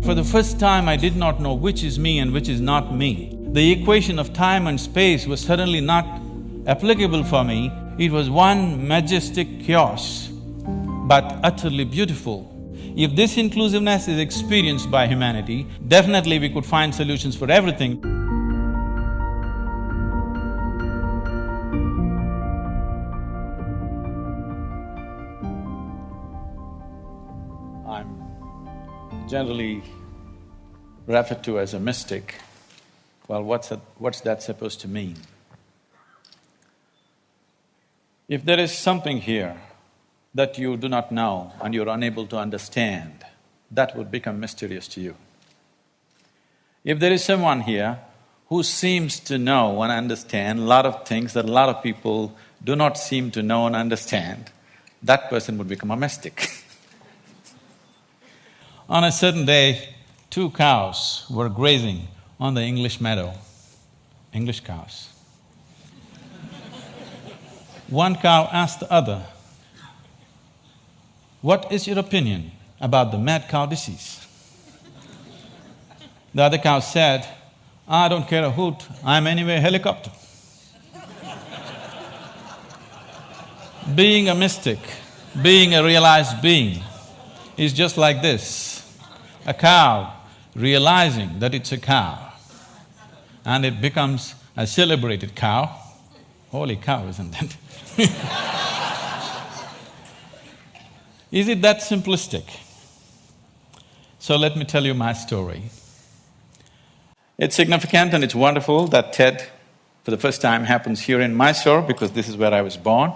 For the first time, I did not know which is me and which is not me. The equation of time and space was suddenly not applicable for me. It was one majestic chaos, but utterly beautiful. If this inclusiveness is experienced by humanity, definitely we could find solutions for everything. I'm generally referred to as a mystic. Well, what's that supposed to mean? If there is something here that you do not know and you're unable to understand, that would become mysterious to you. If there is someone here who seems to know and understand a lot of things that a lot of people do not seem to know and understand, that person would become a mystic. On a certain day, 2 cows were grazing on the English meadow, English cows. One cow asked the other, "What is your opinion about the mad cow disease?" The other cow said, "I don't care a hoot, I'm anyway a helicopter." Being a mystic, being a realized being is just like this. A cow realizing that it's a cow and it becomes a celebrated cow. Holy cow, isn't it? Is it that simplistic? So let me tell you my story. It's significant and it's wonderful that TED for the first time happens here in Mysore because this is where I was born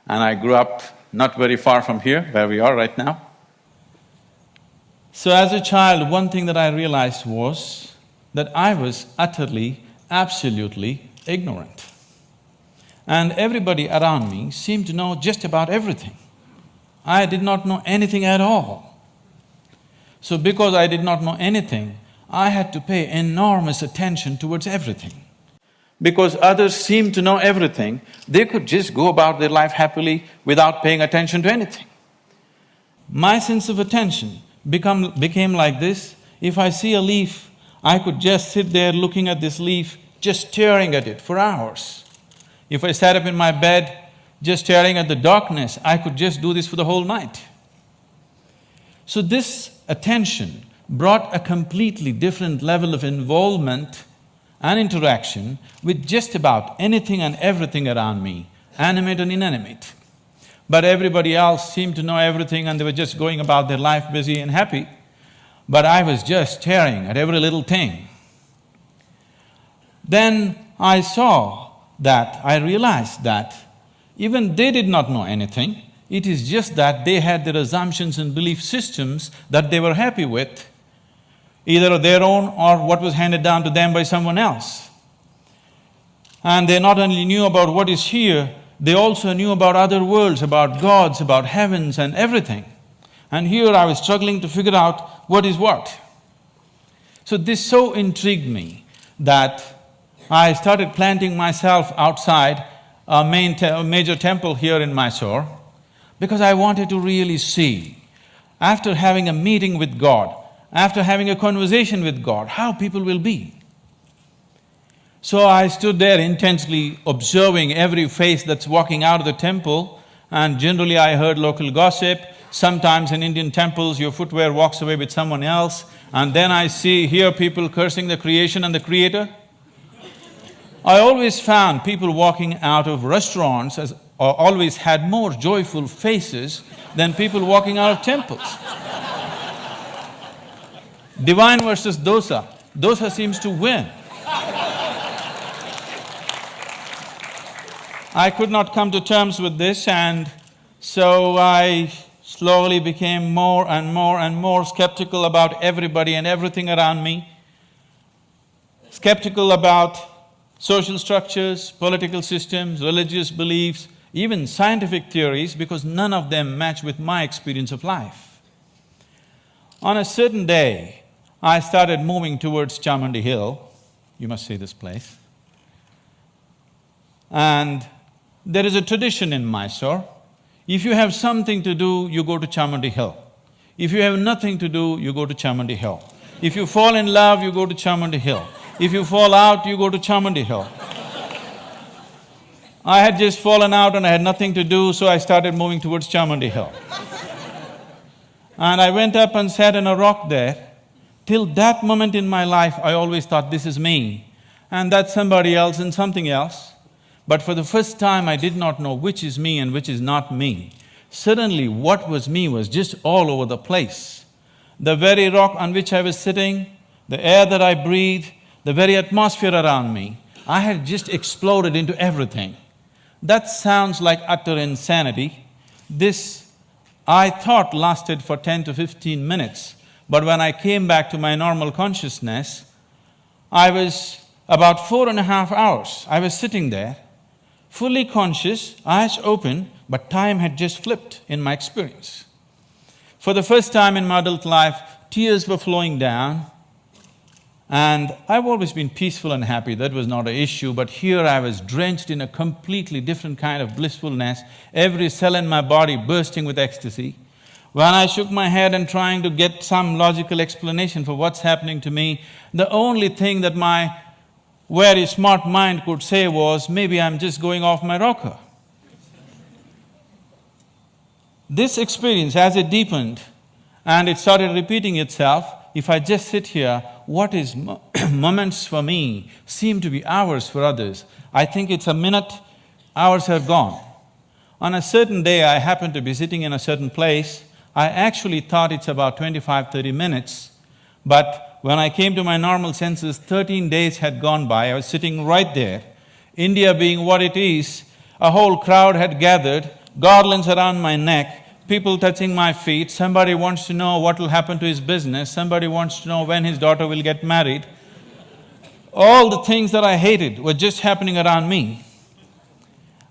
and I grew up not very far from here, where we are right now. So as a child, one thing that I realized was that I was utterly, absolutely ignorant. And everybody around me seemed to know just about everything. I did not know anything at all. So because I did not know anything, I had to pay enormous attention towards everything. Because others seemed to know everything, they could just go about their life happily without paying attention to anything. My sense of attention became like this. If I see a leaf, I could just sit there looking at this leaf, just staring at it for hours. If I sat up in my bed, just staring at the darkness, I could just do this for the whole night. So this attention brought a completely different level of involvement and interaction with just about anything and everything around me, animate and inanimate. But everybody else seemed to know everything and they were just going about their life busy and happy. But I was just staring at every little thing. Then I realized that even they did not know anything, it is just that they had their assumptions and belief systems that they were happy with, either their own or what was handed down to them by someone else. And they not only knew about what is here, they also knew about other worlds, about gods, about heavens and everything. And here I was struggling to figure out what is what. So this so intrigued me that I started planting myself outside a major temple here in Mysore because I wanted to really see, after having a meeting with God, after having a conversation with God, how people will be. So I stood there intensely observing every face that's walking out of the temple, and generally I heard local gossip. Sometimes in Indian temples, your footwear walks away with someone else, and then I hear people cursing the creation and the creator. I always found people walking out of restaurants always had more joyful faces than people walking out of temples. Divine versus dosa. Dosa seems to win. I could not come to terms with this, and so I slowly became more and more and more skeptical about everybody and everything around me. Skeptical about social structures, political systems, religious beliefs, even scientific theories, because none of them match with my experience of life. On a certain day, I started moving towards Chamundi Hill. You must see this place. And there is a tradition in Mysore. If you have something to do, you go to Chamundi Hill. If you have nothing to do, you go to Chamundi Hill. If you fall in love, you go to Chamundi Hill. If you fall out, you go to Chamundi Hill. I had just fallen out and I had nothing to do, so I started moving towards Chamundi Hill. And I went up and sat on a rock there. Till that moment in my life, I always thought, this is me, and that's somebody else and something else. But for the first time, I did not know which is me and which is not me. Suddenly, what was me was just all over the place. The very rock on which I was sitting, the air that I breathed, the very atmosphere around me, I had just exploded into everything. That sounds like utter insanity. This, I thought, lasted for 10 to 15 minutes. But when I came back to my normal consciousness, I was about 4.5 hours. I was sitting there, fully conscious, eyes open, but time had just flipped in my experience. For the first time in my adult life, tears were flowing down, and I've always been peaceful and happy, that was not an issue, but here I was drenched in a completely different kind of blissfulness, every cell in my body bursting with ecstasy. When I shook my head and trying to get some logical explanation for what's happening to me, the only thing that my very smart mind could say was, maybe I'm just going off my rocker. This experience, as it deepened and it started repeating itself, if I just sit here, what is moments for me seem to be hours for others. I think it's a minute, hours have gone. On a certain day, I happened to be sitting in a certain place. I actually thought it's about 25–30 minutes, but when I came to my normal senses, 13 days had gone by. I was sitting right there. India being what it is, a whole crowd had gathered, garlands around my neck, people touching my feet, somebody wants to know what will happen to his business, somebody wants to know when his daughter will get married. All the things that I hated were just happening around me.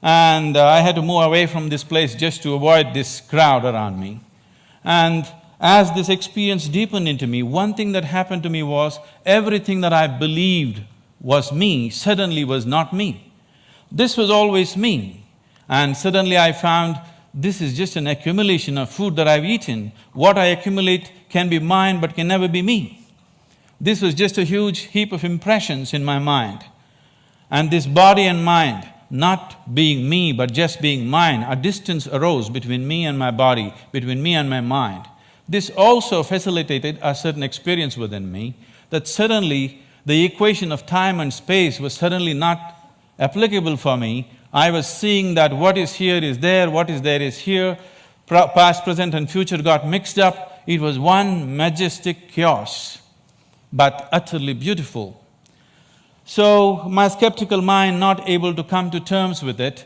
And I had to move away from this place just to avoid this crowd around me. And as this experience deepened into me, one thing that happened to me was everything that I believed was me suddenly was not me. This was always me. And suddenly I found this is just an accumulation of food that I've eaten. What I accumulate can be mine but can never be me. This was just a huge heap of impressions in my mind. And this body and mind, not being me but just being mine, a distance arose between me and my body, between me and my mind. This also facilitated a certain experience within me, that suddenly the equation of time and space was suddenly not applicable for me. I was seeing that what is here is there, what is there is here, past, present and future got mixed up. It was one majestic chaos, but utterly beautiful. So my skeptical mind, not able to come to terms with it,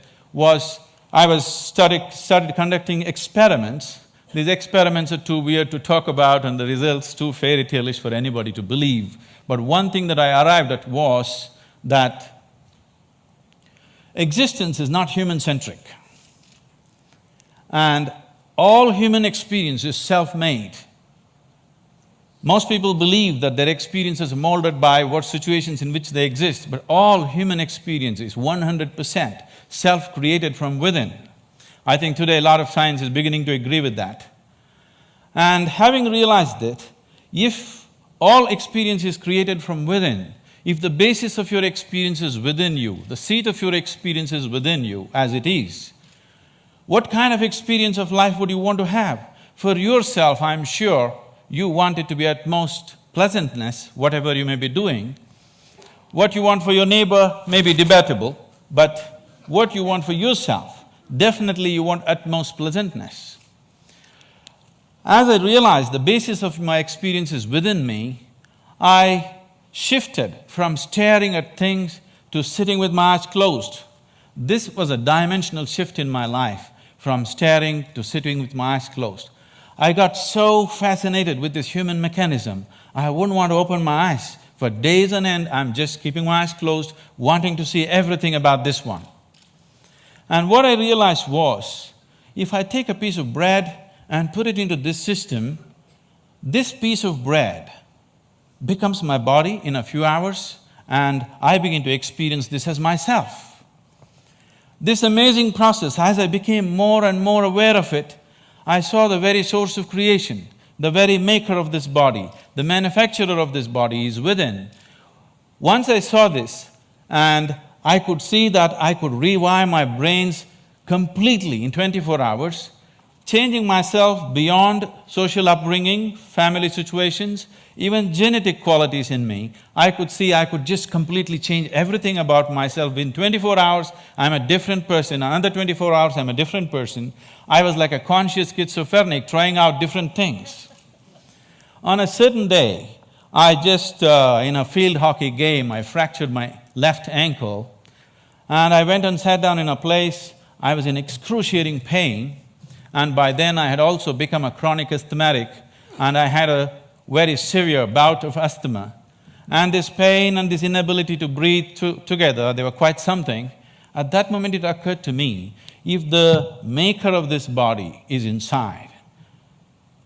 started conducting experiments. These experiments are too weird to talk about and the results too fairy tale-ish for anybody to believe. But one thing that I arrived at was that existence is not human-centric. And all human experience is self-made. Most people believe that their experiences are molded by what situations in which they exist, but all human experience is 100% self-created from within. I think today a lot of science is beginning to agree with that. And having realized that, if all experience is created from within, if the basis of your experience is within you, the seat of your experience is within you as it is, what kind of experience of life would you want to have? For yourself, I'm sure, you want it to be at most pleasantness, whatever you may be doing. What you want for your neighbor may be debatable, but what you want for yourself, definitely you want utmost pleasantness. As I realized the basis of my experience is within me, I shifted from staring at things to sitting with my eyes closed. This was a dimensional shift in my life, from staring to sitting with my eyes closed. I got so fascinated with this human mechanism, I wouldn't want to open my eyes. For days on end, I'm just keeping my eyes closed, wanting to see everything about this one. And what I realized was, if I take a piece of bread and put it into this system, this piece of bread becomes my body in a few hours, and I begin to experience this as myself. This amazing process, as I became more and more aware of it, I saw the very source of creation. The very maker of this body, the manufacturer of this body is within. Once I saw this, and I could see that I could rewire my brains completely in 24 hours, changing myself beyond social upbringing, family situations, even genetic qualities in me. I could see I could just completely change everything about myself. In 24 hours, I'm a different person. Another 24 hours, I'm a different person. I was like a conscious schizophrenic trying out different things. On a certain day, I just, in a field hockey game, I fractured my left ankle, and I went and sat down in a place. I was in excruciating pain, and by then I had also become a chronic asthmatic, and I had a very severe bout of asthma. And this pain and this inability to breathe together, they were quite something. At that moment it occurred to me, if the maker of this body is inside,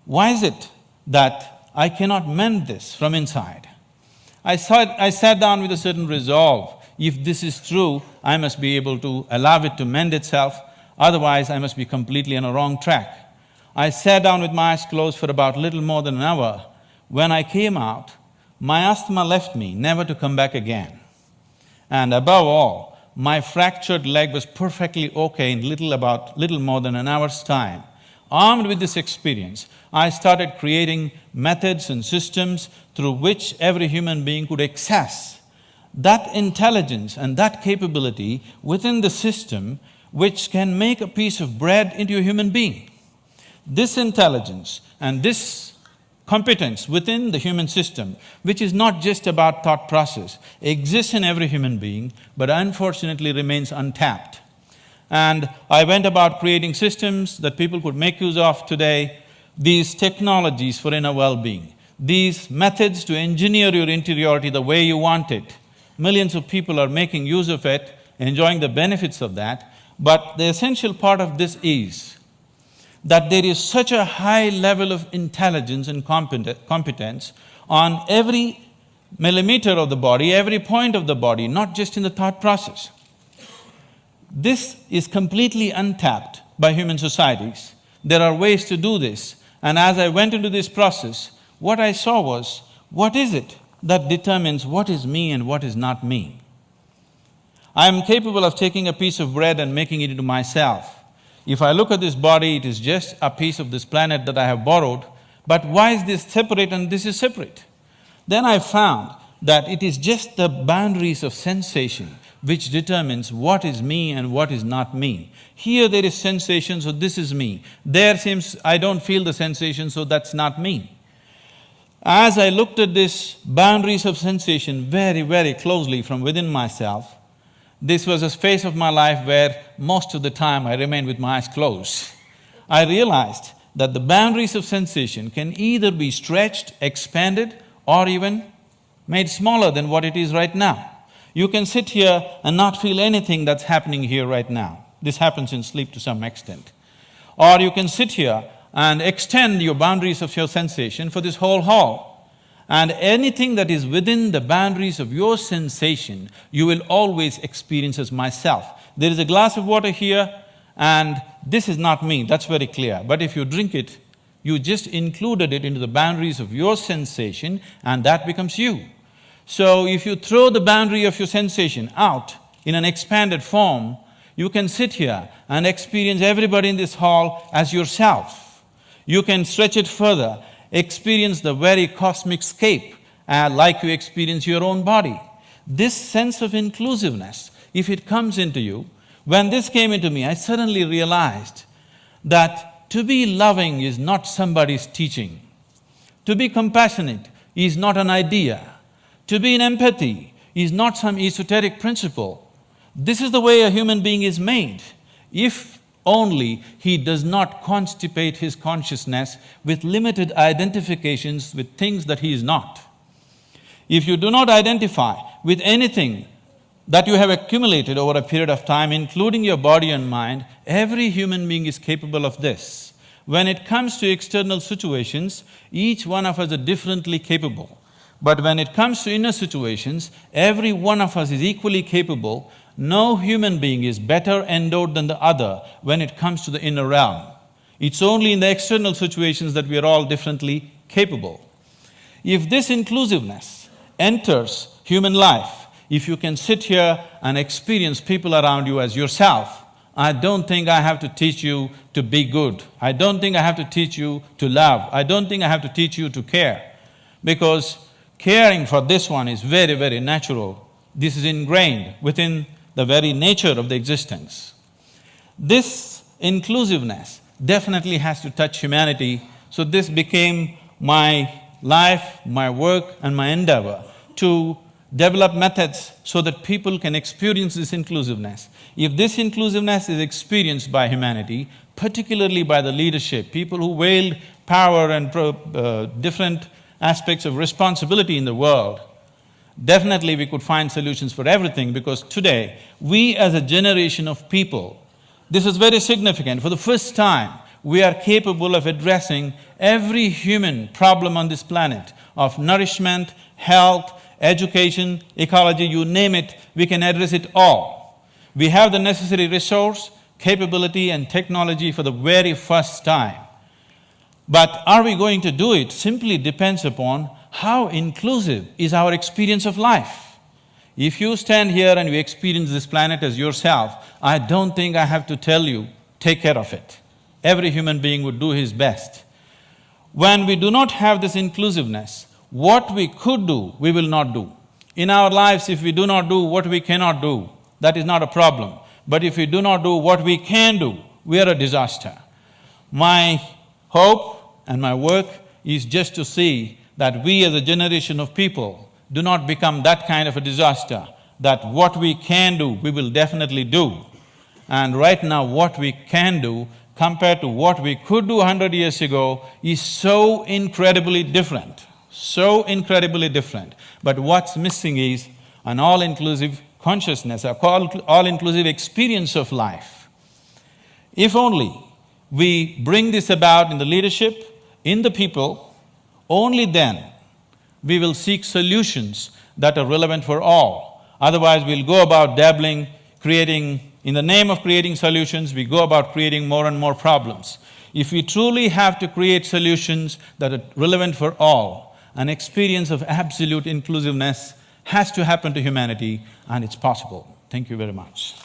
why is it that I cannot mend this from inside? I sat down with a certain resolve. If this is true, I must be able to allow it to mend itself, otherwise I must be completely on a wrong track. I sat down with my eyes closed for about little more than an hour. When I came out, my asthma left me, never to come back again. And above all, my fractured leg was perfectly okay in little more than an hour's time. Armed with this experience, I started creating methods and systems through which every human being could access that intelligence and that capability within the system which can make a piece of bread into a human being. This intelligence and this competence within the human system, which is not just about thought process, exists in every human being, but unfortunately remains untapped. And I went about creating systems that people could make use of today, these technologies for inner well-being, these methods to engineer your interiority the way you want it. Millions of people are making use of it, enjoying the benefits of that, but the essential part of this is that there is such a high level of intelligence and competence on every millimeter of the body, every point of the body, not just in the thought process. This is completely untapped by human societies. There are ways to do this, and as I went into this process, what I saw was, what is it that determines what is me and what is not me? I am capable of taking a piece of bread and making it into myself. If I look at this body, it is just a piece of this planet that I have borrowed, but why is this separate and this is separate? Then I found that it is just the boundaries of sensation which determines what is me and what is not me. Here there is sensation, so this is me. There seems I don't feel the sensation, so that's not me. As I looked at these boundaries of sensation very, very closely from within myself, this was a phase of my life where most of the time I remained with my eyes closed. I realized that the boundaries of sensation can either be stretched, expanded, or even made smaller than what it is right now. You can sit here and not feel anything that's happening here right now. This happens in sleep to some extent. Or you can sit here and extend your boundaries of your sensation for this whole hall. And anything that is within the boundaries of your sensation, you will always experience as myself. There is a glass of water here, and this is not me, that's very clear. But if you drink it, you just included it into the boundaries of your sensation, and that becomes you. So if you throw the boundary of your sensation out in an expanded form, you can sit here and experience everybody in this hall as yourself. You can stretch it further, experience the very cosmic scape like you experience your own body. This sense of inclusiveness, if it comes into you, when this came into me, I suddenly realized that to be loving is not somebody's teaching. To be compassionate is not an idea. To be in empathy is not some esoteric principle. This is the way a human being is made. If only he does not constipate his consciousness with limited identifications with things that he is not. If you do not identify with anything that you have accumulated over a period of time, including your body and mind, every human being is capable of this. When it comes to external situations, each one of us is differently capable. But when it comes to inner situations, every one of us is equally capable. No human being is better endowed than the other when it comes to the inner realm. It's only in the external situations that we are all differently capable. If this inclusiveness enters human life, if you can sit here and experience people around you as yourself, I don't think I have to teach you to be good. I don't think I have to teach you to love. I don't think I have to teach you to care. Because caring for this one is very, very natural. This is ingrained within the very nature of the existence. This inclusiveness definitely has to touch humanity, so this became my life, my work and my endeavor to develop methods so that people can experience this inclusiveness. If this inclusiveness is experienced by humanity, particularly by the leadership, people who wield power and different aspects of responsibility in the world, definitely we could find solutions for everything, because today, we as a generation of people, this is very significant. For the first time, we are capable of addressing every human problem on this planet, of nourishment, health, education, ecology, you name it, we can address it all. We have the necessary resource, capability and technology for the very first time. But are we going to do it simply depends upon how inclusive is our experience of life. If you stand here and you experience this planet as yourself, I don't think I have to tell you, take care of it. Every human being would do his best. When we do not have this inclusiveness, what we could do, we will not do. In our lives, if we do not do what we cannot do, that is not a problem. But if we do not do what we can do, we are a disaster. My hope and my work is just to see that we as a generation of people do not become that kind of a disaster, that what we can do, we will definitely do. And right now, what we can do compared to what we could do 100 years ago is so incredibly different, so incredibly different. But what's missing is an all-inclusive consciousness, an all-inclusive experience of life. If only we bring this about in the leadership, in the people, only then we will seek solutions that are relevant for all. Otherwise, we'll go about dabbling, creating, in the name of creating solutions, we go about creating more and more problems. If we truly have to create solutions that are relevant for all, an experience of absolute inclusiveness has to happen to humanity, and it's possible. Thank you very much.